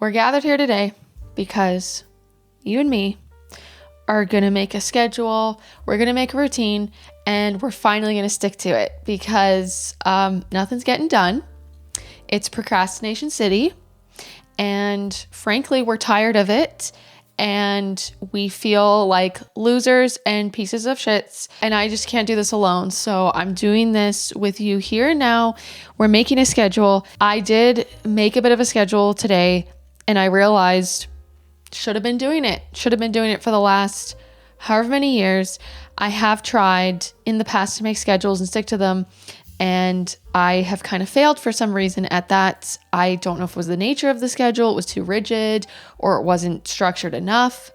We're gathered here today because you and me are going to make a schedule, we're going to make a routine, and we're finally going to stick to it because nothing's getting done. It's procrastination city, and frankly, we're tired of it, and we feel like losers and pieces of shits, and I just can't do this alone. So I'm doing this with you here and now. We're making a schedule. I did make a bit of a schedule today, and I realized should have been doing it for the last however many years. I have tried in the past to make schedules and stick to them, and I have kind of failed for some reason at that. I don't know if it was the nature of the schedule, it was too rigid, or it wasn't structured enough.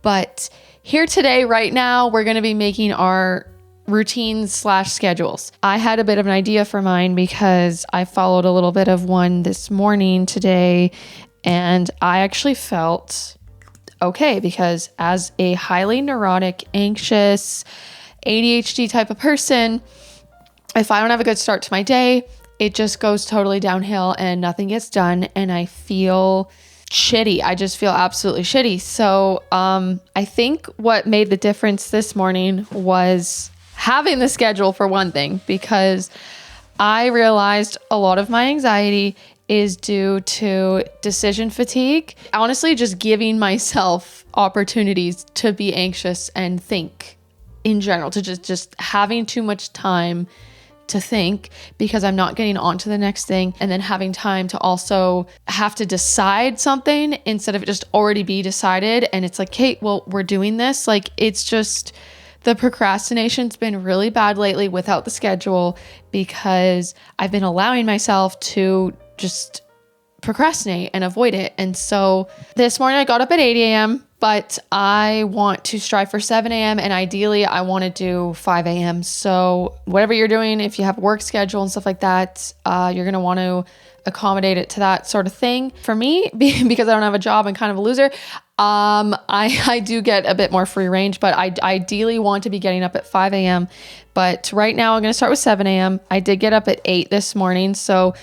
But here today, right now, we're going to be making our routines / schedules. I had a bit of an idea for mine because I followed a little bit of one this morning today, and I actually felt okay because as a highly neurotic, anxious, ADHD type of person, if I don't have a good start to my day, it just goes totally downhill and nothing gets done, and I feel shitty. I just feel absolutely shitty. So I think what made the difference this morning was having the schedule, for one thing, because I realized a lot of my anxiety is due to decision fatigue. Honestly, just giving myself opportunities to be anxious and think in general, to just having too much time to think because I'm not getting on to the next thing, and then having time to also have to decide something instead of it just already be decided. And it's like, Kate, well, we're doing this. Like, it's just, the procrastination's been really bad lately without the schedule because I've been allowing myself to just procrastinate and avoid it. And so this morning I got up at 8 a.m., but I want to strive for 7 a.m. and ideally I want to do 5 a.m. So whatever you're doing, if you have a work schedule and stuff like that, you're going to want to accommodate it to that sort of thing. For me, because I don't have a job and kind of a loser, I do get a bit more free range, but I ideally want to be getting up at 5 a.m. But right now I'm going to start with 7 a.m. I did get up at 8 this morning. So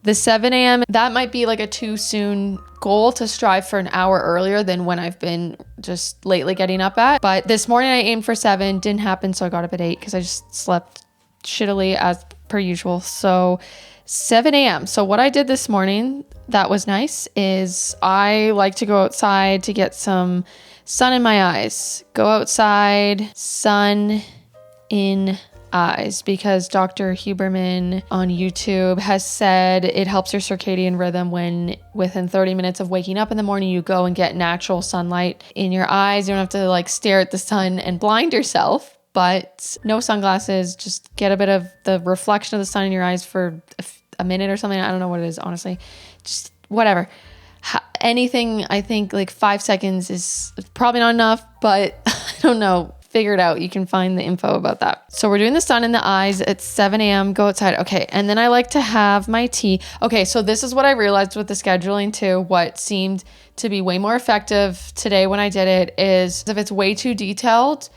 the 7 a.m., that might be like a too soon goal to strive for an hour earlier than when I've been just lately getting up at. But this morning I aimed for 7, didn't happen. So I got up at 8 because I just slept shittily as per usual. So 7 a.m. So what I did this morning that was nice is I like to go outside to get some sun in my eyes. Go outside, sun in eyes, because Dr. Huberman on YouTube has said it helps your circadian rhythm when within 30 minutes of waking up in the morning, you go and get natural sunlight in your eyes. You don't have to like stare at the sun and blind yourself, but no sunglasses, just get a bit of the reflection of the sun in your eyes for a minute or something. I don't know what it is, honestly, just whatever. Anything, I think like 5 seconds is probably not enough, but I don't know. Figure it out. You can find the info about that. So we're doing the sun in the eyes at 7 a.m. Go outside. Okay. And then I like to have my tea. Okay. So this is what I realized with the scheduling too. What seemed to be way more effective today when I did it is if it's way too detailed,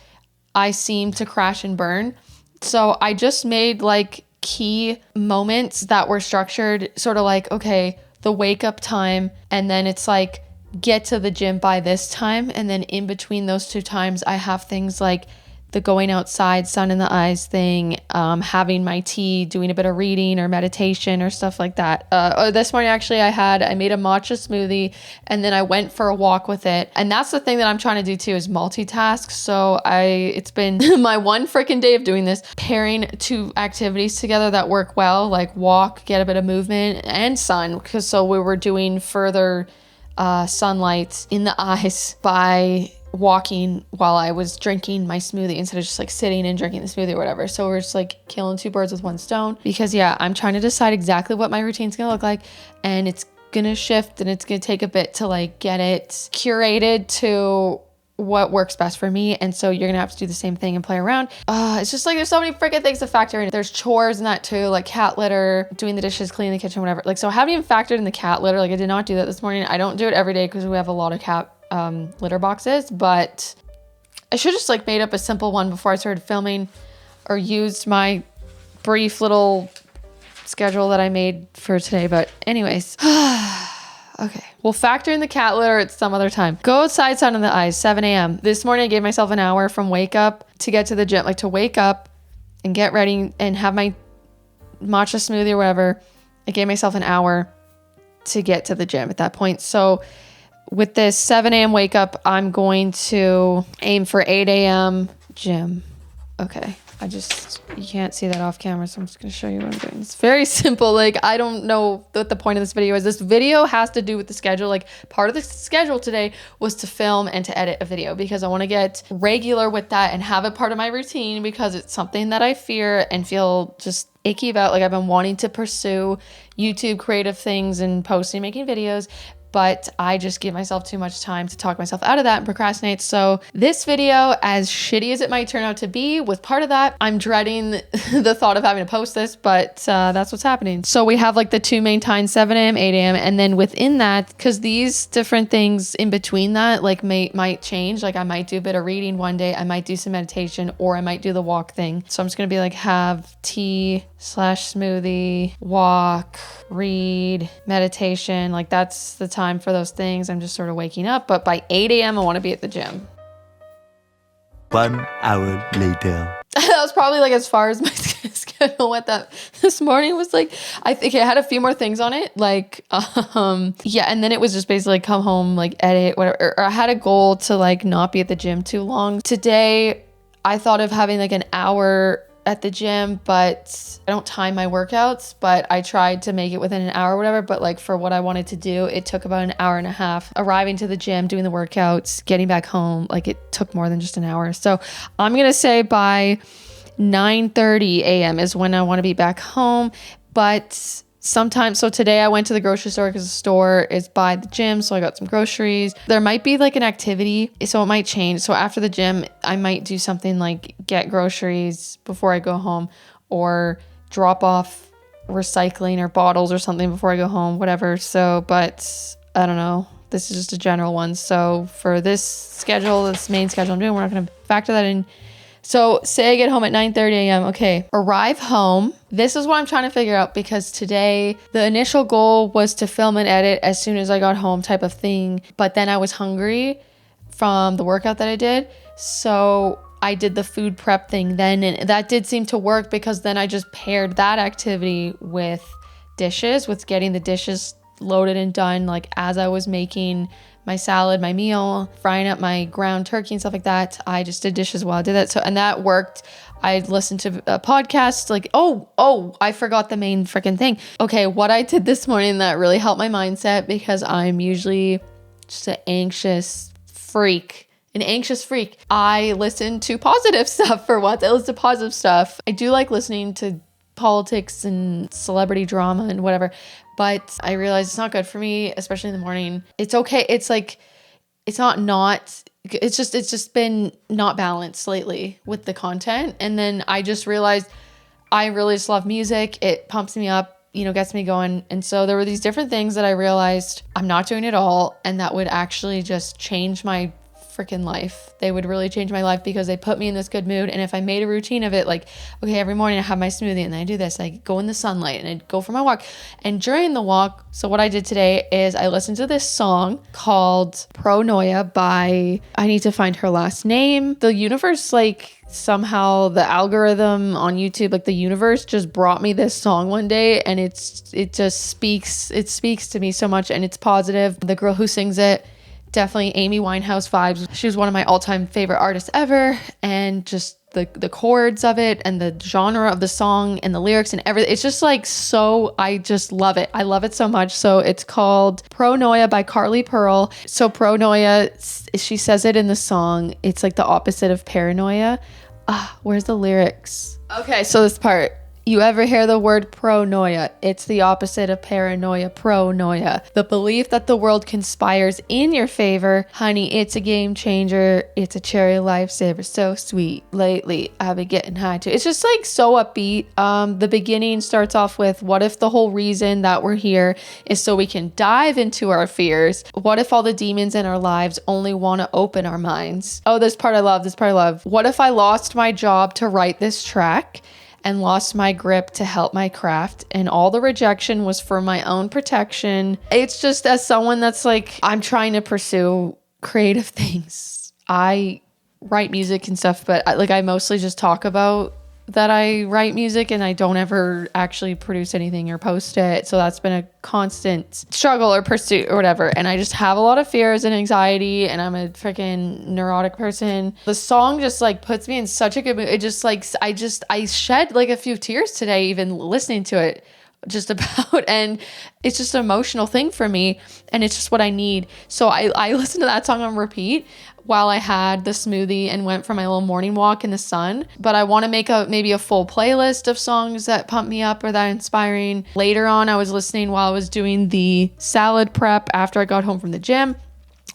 I seem to crash and burn. So I just made like key moments that were structured, sort of like, okay, the wake up time. And then it's like, get to the gym by this time, and then in between those two times I have things like the going outside, sun in the eyes thing, having my tea, doing a bit of reading or meditation or stuff like that. This morning actually I made a matcha smoothie, and then I went for a walk with it. And that's the thing that I'm trying to do too, is multitask. So it's been my one freaking day of doing this, pairing two activities together that work well, like walk, get a bit of movement, and sun, because so we were doing further sunlight in the eyes by walking while I was drinking my smoothie instead of just like sitting and drinking the smoothie or whatever. So we're just like killing two birds with one stone, because yeah, I'm trying to decide exactly what my routine's gonna look like, and it's gonna shift and it's gonna take a bit to like get it curated to what works best for me. And so you're gonna have to do the same thing and play around. It's just like there's so many freaking things to factor in. There's chores in that too, like cat litter, doing the dishes, cleaning the kitchen, whatever. Like, so I haven't even factored in the cat litter. Like, I did not do that this morning. I don't do it every day because we have a lot of cat litter boxes, but I should just like made up a simple one before I started filming, or used my brief little schedule that I made for today. But anyways, Okay. We'll factor in the cat litter at some other time. Go outside, sun in the eyes, 7 a.m. This morning I gave myself an hour from wake up to get to the gym, like to wake up and get ready and have my matcha smoothie or whatever. I gave myself an hour to get to the gym at that point. So with this 7 a.m. wake up, I'm going to aim for 8 a.m. gym. Okay. You can't see that off camera, so I'm just going to show you what I'm doing. It's very simple. Like, I don't know what the point of this video is. This video has to do with the schedule. Like, part of the schedule today was to film and to edit a video because I want to get regular with that and have it part of my routine because it's something that I fear and feel just icky about. Like, I've been wanting to pursue YouTube creative things and posting, making videos, but I just give myself too much time to talk myself out of that and procrastinate. So this video, as shitty as it might turn out to be, was part of that. I'm dreading the thought of having to post this, but that's what's happening. So we have like the two main times, 7 a.m., 8 a.m. And then within that, because these different things in between that like might change. Like I might do a bit of reading one day, I might do some meditation, or I might do the walk thing. So I'm just gonna be like have tea/smoothie, walk, read, meditation. Like that's the time for those things. I'm just sort of waking up, but by 8 a.m. I want to be at the gym. 1 hour later. That was probably like as far as my schedule went. That this morning was like, I think it had a few more things on it. Like, yeah. And then it was just basically come home, like edit, whatever. Or I had a goal to like not be at the gym too long. Today, I thought of having like an hour at the gym, but I don't time my workouts, but I tried to make it within an hour or whatever. But like for what I wanted to do, it took about an hour and a half arriving to the gym, doing the workouts, getting back home. Like it took more than just an hour. So I'm going to say by 9:30 a.m. is when I want to be back home. But sometimes, so today I went to the grocery store because the store is by the gym. So I got some groceries. There might be like an activity, so it might change. So after the gym, I might do something like get groceries before I go home or drop off recycling or bottles or something before I go home, whatever. So, but I don't know. This is just a general one. So for this schedule, this main schedule I'm doing, we're not going to factor that in. So say I get home at 9:30 a.m. Okay, arrive home. This is what I'm trying to figure out because today the initial goal was to film and edit as soon as I got home type of thing. But then I was hungry from the workout that I did. So I did the food prep thing then, and that did seem to work because then I just paired that activity with dishes, with getting the dishes loaded and done like as I was making my salad, my meal, frying up my ground turkey and stuff like that. I just did dishes while I did that. So, and that worked. I listened to a podcast like, I forgot the main freaking thing. Okay, what I did this morning that really helped my mindset because I'm usually just an anxious freak. I listen to positive stuff for once. I listen to positive stuff. I do like listening to politics and celebrity drama and whatever, but I realize it's not good for me, especially in the morning. It's okay. It's like, it's just been not balanced lately with the content. And then I just realized I really just love music. It pumps me up, gets me going. And so there were these different things that I realized I'm not doing at all. And that would actually just change my freaking life. They would really change my life because they put me in this good mood. And if I made a routine of it, like, okay, every morning I have my smoothie and then I do this, I go in the sunlight and I go for my walk. And during the walk, so what I did today is I listened to this song called Paranoia by, I need to find her last name. The universe, like somehow the algorithm on YouTube, like the universe just brought me this song one day and it speaks to me so much and it's positive. The girl who sings it, definitely Amy Winehouse vibes. She was one of my all-time favorite artists ever, and just the chords of it and the genre of the song and the lyrics and everything. It's just like so, I just love it. I love it so much. So it's called Paranoia by Carly Pearl. So Paranoia, she says it in the song. It's like the opposite of paranoia. Where's the lyrics? Okay, so this part. You ever hear the word pronoia? It's the opposite of paranoia, pronoia. The belief that the world conspires in your favor. Honey, it's a game changer. It's a cherry lifesaver. So sweet. Lately, I've been getting high too. It's just like so upbeat. The beginning starts off with, what if the whole reason that we're here is so we can dive into our fears? What if all the demons in our lives only want to open our minds? Oh, this part I love. What if I lost my job to write this track? and lost my grip to help my craft. And all the rejection was for my own protection. It's just as someone that's like, I'm trying to pursue creative things. I write music and stuff, but I mostly just talk about that I write music and I don't ever actually produce anything or post it. So that's been a constant struggle or pursuit or whatever. And I just have a lot of fears and anxiety, and I'm a freaking neurotic person. The song just like puts me in such a good mood. It just like, I shed like a few tears today, even listening to it just about, and it's just an emotional thing for me, and it's just what I need. So I listened to that song on repeat while I had the smoothie and went for my little morning walk in the sun. But I want to make maybe a full playlist of songs that pump me up or that are inspiring. Later on, I was listening while I was doing the salad prep after I got home from the gym.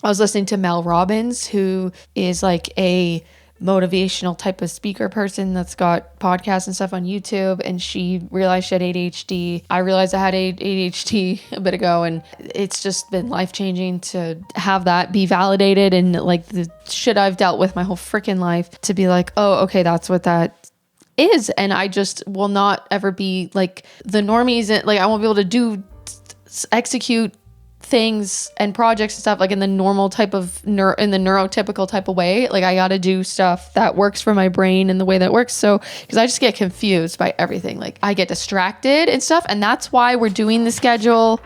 I was listening to Mel Robbins, who is like a motivational type of speaker person that's got podcasts and stuff on YouTube, and she realized she had ADHD. I realized I had ADHD a bit ago, and it's just been life-changing to have that be validated, and like the shit I've dealt with my whole freaking life to be like, oh, okay, that's what that is. And I just will not ever be like the normies, and like I won't be able to execute things and projects and stuff like in the normal type of in the neurotypical type of way. Like I got to do stuff that works for my brain and the way that works. So because I just get confused by everything, like I get distracted and stuff, and that's why we're doing the schedule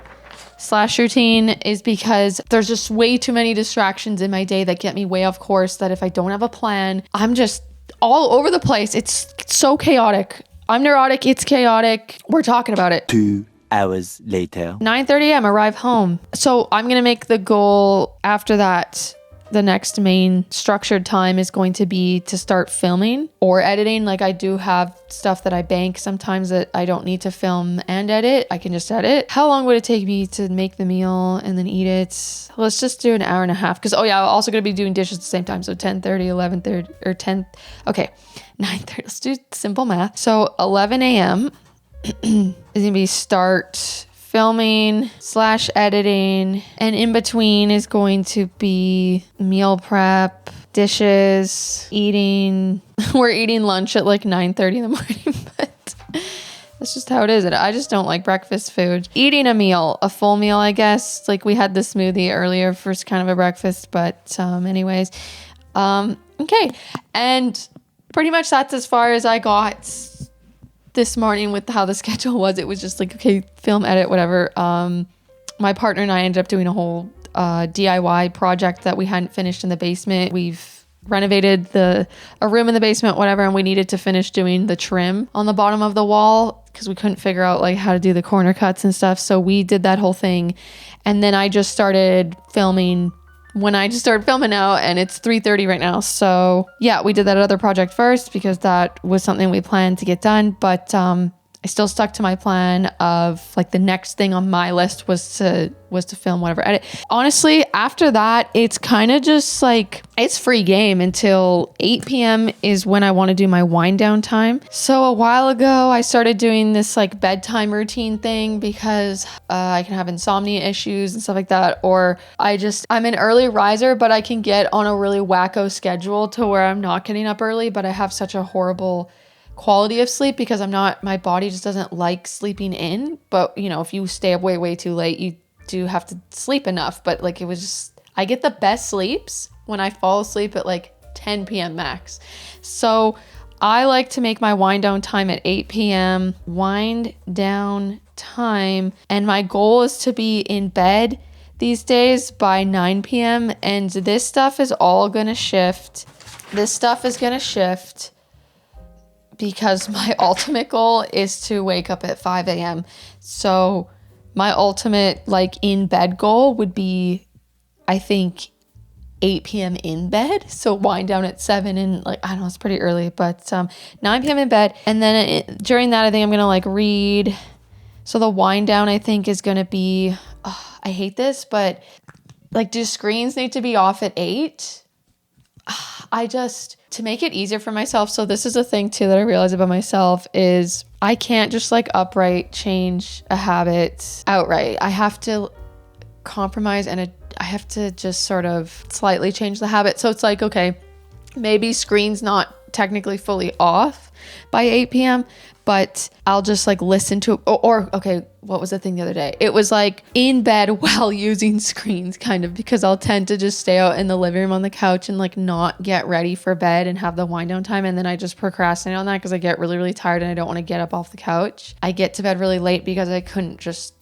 / routine, is because there's just way too many distractions in my day that get me way off course, that if I don't have a plan, I'm just all over the place. It's so chaotic. I'm neurotic, it's chaotic. We're talking about it. 2 hours later. 9:30 a.m. arrive home. So I'm going to make the goal after that. The next main structured time is going to be to start filming or editing. Like I do have stuff that I bank sometimes that I don't need to film and edit. I can just edit. How long would it take me to make the meal and then eat it? Let's just do an hour and a half. Because, I'm also going to be doing dishes at the same time. So 10:30, 11:30, or 10. Okay, 9:30. Let's do simple math. So 11 a.m. is going to be start filming / editing, and in between is going to be meal prep, dishes, eating. We're eating lunch at like 9:30 in the morning, but that's just how it is. I just don't like breakfast food. Eating a full meal, I guess. Like we had the smoothie earlier for kind of a breakfast, but anyways. Okay. And pretty much that's as far as I got this morning with how the schedule was. It was just like, okay, film, edit, whatever. My partner and I ended up doing a whole DIY project that we hadn't finished in the basement. We've renovated a room in the basement, whatever, and we needed to finish doing the trim on the bottom of the wall because we couldn't figure out like how to do the corner cuts and stuff. So we did that whole thing. And then I just started filming now, and it's 3:30 right now. So yeah, we did that other project first because that was something we planned to get done. But I still stuck to my plan of like the next thing on my list was to film, whatever, edit. Honestly, after that, it's kind of just like, it's free game until 8 p.m. is when I want to do my wind down time. So a while ago, I started doing this like bedtime routine thing because I can have insomnia issues and stuff like that. Or I'm an early riser, but I can get on a really wacko schedule to where I'm not getting up early, but I have such a horrible quality of sleep because my body just doesn't like sleeping in. But if you stay up way too late, you do have to sleep enough. But like, I get the best sleeps when I fall asleep at like 10 p.m. max. So I like to make my wind down time at 8 p.m. wind down time. And my goal is to be in bed these days by 9 p.m. And this stuff is all going to shift. Because my ultimate goal is to wake up at 5 a.m. So my ultimate like in bed goal would be, I think, 8 p.m. in bed. So wind down at 7 and like, I don't know, it's pretty early, but 9 p.m. in bed. And then during that, I think I'm going to like read. So the wind down, I think, is going to be, I hate this, but like, do screens need to be off at 8? To make it easier for myself. So this is a thing too that I realized about myself is I can't just like upright change a habit outright. I have to compromise and I have to just sort of slightly change the habit. So it's like, okay, maybe screen's not technically fully off by 8 p.m., but I'll just like listen to, okay, what was the thing the other day? It was like in bed while using screens, kind of, because I'll tend to just stay out in the living room on the couch and like not get ready for bed and have the wind down time. And then I just procrastinate on that because I get really, really tired and I don't want to get up off the couch. I get to bed really late because I couldn't just,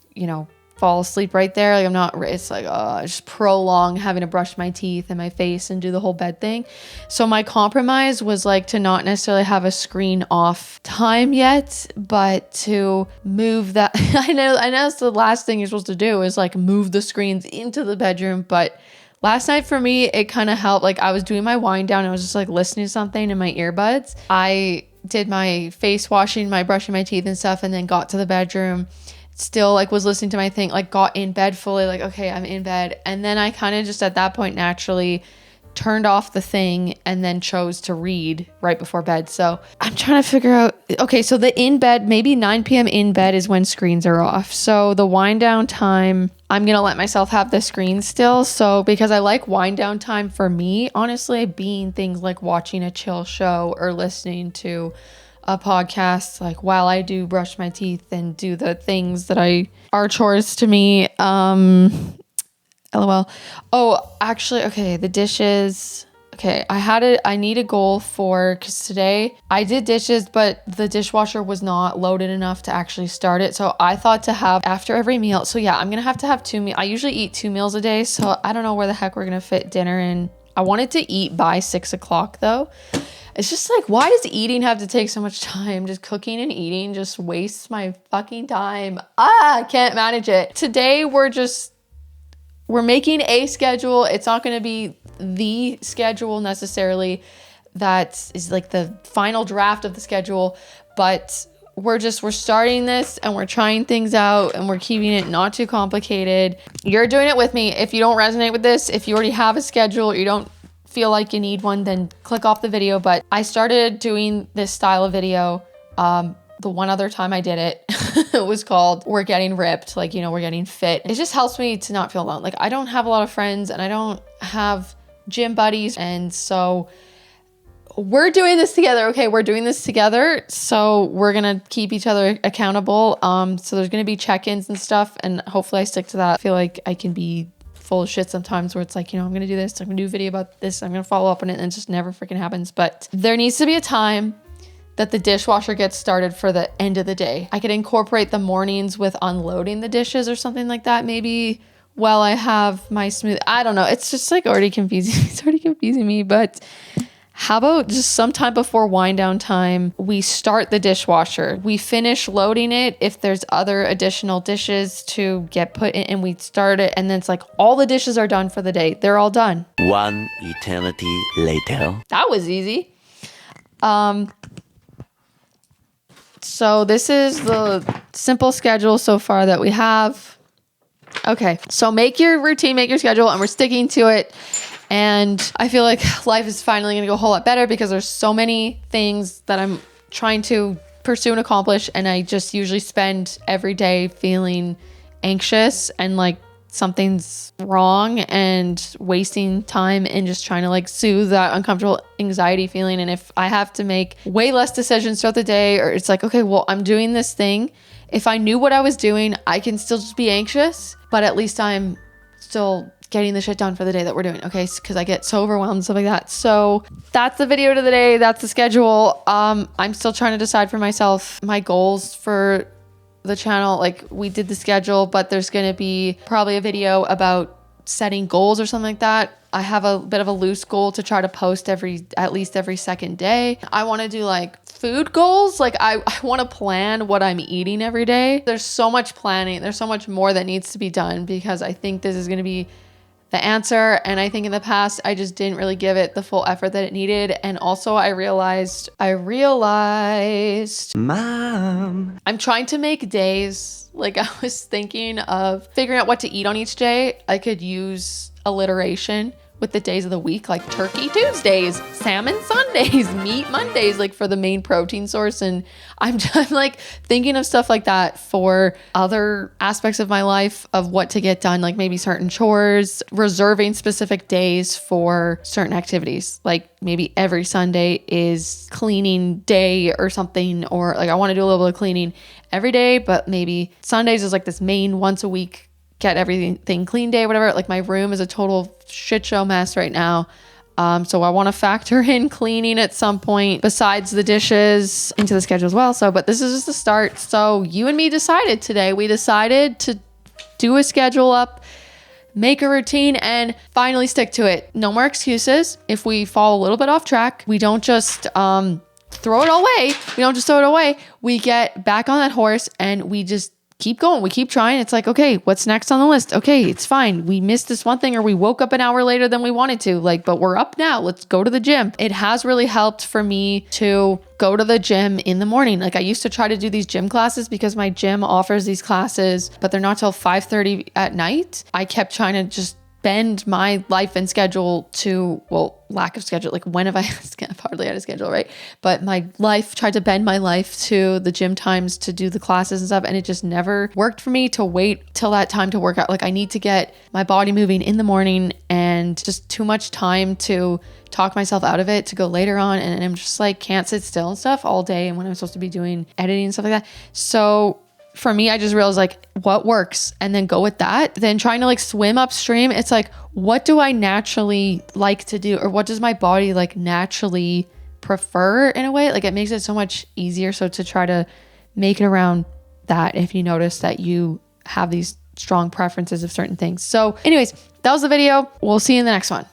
fall asleep right there. Like I'm not, it's like, just prolong having to brush my teeth and my face and do the whole bed thing. So my compromise was like to not necessarily have a screen off time yet, but to move that. I know it's the last thing you're supposed to do is like move the screens into the bedroom. But last night for me, it kind of helped. Like I was doing my wind down. I was just like listening to something in my earbuds. I did my face washing, my brushing my teeth and stuff, and then got to the bedroom. Still like was listening to my thing, like got in bed fully, like, okay, I'm in bed. And then I kind of just at that point naturally turned off the thing and then chose to read right before bed. So I'm trying to figure out, okay, so the in bed, maybe 9 p.m. in bed is when screens are off. So the wind down time, I'm going to let myself have the screen still. So because I like wind down time for me, honestly, being things like watching a chill show or listening to a podcast, like while I do brush my teeth and do the things that are chores to me. LOL. Oh, actually, okay, the dishes. Okay, I need a goal because today I did dishes, but the dishwasher was not loaded enough to actually start it. So I thought to have after every meal. So yeah, I'm going to have 2 meals. I usually eat 2 meals a day. So I don't know where the heck we're going to fit dinner in. I wanted to eat by 6 o'clock though. It's just like, why does eating have to take so much time? Just cooking and eating just wastes my fucking time. I can't manage it. Today we're making a schedule. It's not going to be the schedule necessarily that is like the final draft of the schedule, but we're starting this and we're trying things out and we're keeping it not too complicated. You're doing it with me. If you don't resonate with this, if you already have a schedule, you don't feel like you need one, then click off the video. But I started doing this style of video. The one other time I did it, it was called We're Getting Ripped. Like, we're getting fit. It just helps me to not feel alone. Like I don't have a lot of friends and I don't have gym buddies. And so we're doing this together. Okay. We're doing this together. So we're going to keep each other accountable. So there's going to be check-ins and stuff. And hopefully I stick to that. I feel like I can be full of shit sometimes where it's like, I'm going to do this. I'm going to do a video about this. I'm going to follow up on it. And it just never freaking happens. But there needs to be a time that the dishwasher gets started for the end of the day. I could incorporate the mornings with unloading the dishes or something like that. Maybe while I have my smoothie. I don't know. It's just like already confusing. It's already confusing me. But how about just sometime before wind down time, we start the dishwasher. We finish loading it. If there's other additional dishes to get put in, and we start it. And then it's like all the dishes are done for the day. They're all done. One eternity later. That was easy. So this is the simple schedule so far that we have. Okay, so make your routine, make your schedule, and we're sticking to it. And I feel like life is finally going to go a whole lot better because there's so many things that I'm trying to pursue and accomplish. And I just usually spend every day feeling anxious and like something's wrong and wasting time and just trying to like soothe that uncomfortable anxiety feeling. And if I have to make way less decisions throughout the day, or it's like, okay, well, I'm doing this thing. If I knew what I was doing, I can still just be anxious, but at least I'm still getting the shit done for the day that we're doing. Okay. Cause I get so overwhelmed and stuff like that. So that's the video to the day. That's the schedule. I'm still trying to decide for myself my goals for the channel. Like we did the schedule, but there's going to be probably a video about setting goals or something like that. I have a bit of a loose goal to try to post at least every second day. I want to do like food goals. Like I want to plan what I'm eating every day. There's so much planning. There's so much more that needs to be done because I think this is going to be the answer. And I think in the past, I just didn't really give it the full effort that it needed. And also I realized, Mom, I'm trying to make days. Like I was thinking of figuring out what to eat on each day. I could use alliteration with the days of the week, like Turkey Tuesdays, Salmon Sundays, Meat Mondays, like for the main protein source. And I'm like thinking of stuff like that for other aspects of my life of what to get done, like maybe certain chores, reserving specific days for certain activities. Like maybe every Sunday is cleaning day or something, or like I want to do a little bit of cleaning every day, but maybe Sundays is like this main once a week get everything clean day, whatever. Like my room is a total shit show mess right now. So I want to factor in cleaning at some point besides the dishes into the schedule as well. So, but this is just the start. So you and me decided today, we decided to do a schedule up, make a routine, and finally stick to it. No more excuses. If we fall a little bit off track, we don't just, throw it away. We don't just throw it away. We get back on that horse and we just keep going. We keep trying. It's like, okay, what's next on the list? Okay, it's fine. We missed this one thing, or we woke up an hour later than we wanted to, like, but we're up now. Let's go to the gym. It has really helped for me to go to the gym in the morning. Like I used to try to do these gym classes because my gym offers these classes, but they're not till 5:30 at night. I kept trying to just bend my life and schedule to, well, lack of schedule. Like when have I've hardly had a schedule, right? But my life, tried to bend my life to the gym times to do the classes and stuff. And it just never worked for me to wait till that time to work out. Like I need to get my body moving in the morning, and just too much time to talk myself out of it to go later on. And I'm just like, can't sit still and stuff all day. And when I'm supposed to be doing editing and stuff like that. So for me, I just realized like what works and then go with that. Then trying to like swim upstream. It's like, what do I naturally like to do? Or what does my body like naturally prefer in a way? Like it makes it so much easier. So to try to make it around that, if you notice that you have these strong preferences of certain things. So anyways, that was the video. We'll see you in the next one.